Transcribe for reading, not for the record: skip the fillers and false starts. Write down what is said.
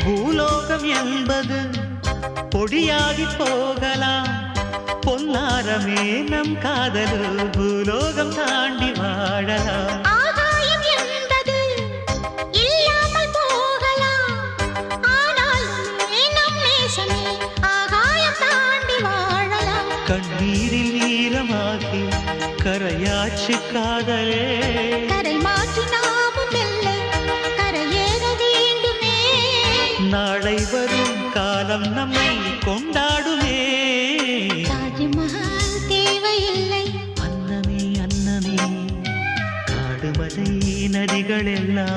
பூலோகம் என்பது பொடியாகி போகலாம், பொன்னாரமே நம் காதலு பூலோகம் தாண்டி வாழலாம். ஆகாயம் என்பது இல்லாமல் போகலாம், ஆனால் நம் நேசமே ஆகாயம் தாண்டி வாழலாம். கண்ணீரில் ஈரமாகி கரையாச்சு காதலே, கரை மாற்றி நாமும் வெல்லை கரையேற வேண்டுமே. நாளை வரும் காலம் நம்மை கொண்டாடுமே. தாஜ்மஹால் தேவையில்லை அன்னமே அன்னமே, காடுமலை நதிகள் எல்லாம்